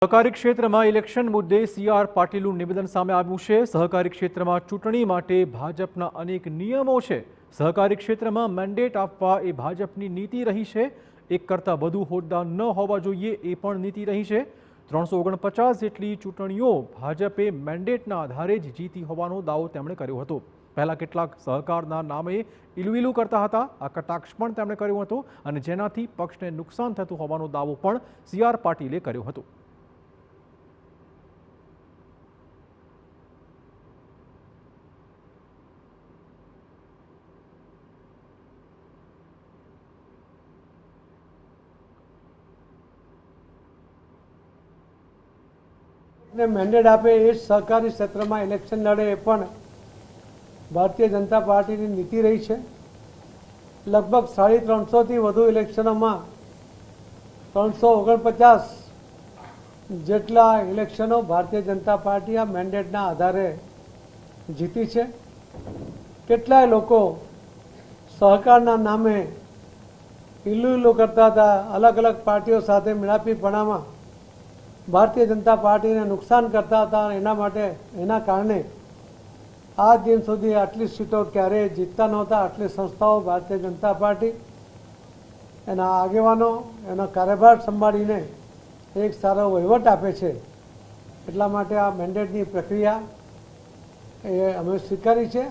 સહકારી ક્ષેત્રમાં ઇલેક્શન મુદ્દે સીઆર પાટીલનું નિવેદન સામે આવ્યું છે। સહકારી ક્ષેત્રમાં ચૂંટણી માટે ભાજપના અનેક નિયમો છે। સહકારી ક્ષેત્રમાં મેન્ડેટ આપવા એ ભાજપની નીતિ રહી છે। એક કરતાં વધુ હોદ્દા ન હોવા જોઈએ એ પણ નીતિ રહી છે। 349 જેટલી ચૂંટણીઓ ભાજપે મેન્ડેટના આધારે જ જીતી હોવાનો દાવો તેમણે કર્યો હતો। પહેલા કેટલાક સહકારના નામે ઇલુઇલું કરતા હતા। આ કટાક્ષ પણ તેમણે કર્યો હતો અને જેનાથી પક્ષને નુકસાન થતું હોવાનો દાવો પણ સીઆર પાટીલે કર્યો હતો। ने मैंडेट आपे ए सहकारी क्षेत्र में इलेक्शन लड़े ए पण भारतीय जनता पार्टी की नीति रही है। लगभग 350 थी वधु इलेक्शनों में 349 जेटला इलेक्शनों भारतीय जनता पार्टी आ मैंडेटना आधारे जीती है। केटलाय लोको सहकारना नामे इल्लू इल्लू करता था, अलग अलग पार्टीओ साथे मिलापीपणामां भारतीय जनता पार्टी ने नुकसान करता था। एना माटे एना कारणे आज दिन सुधी आटली सीटों क्यारे जीतता नहोता। आटली संस्थाओं भारतीय जनता पार्टी एना आगेवानो एनो कार्यभार संभाळीने एक सारो वहीवट आपे छे। એટલા માટે આ મેન્ડેટની પ્રક્રિયા એ અમે સ્વીકારી છે।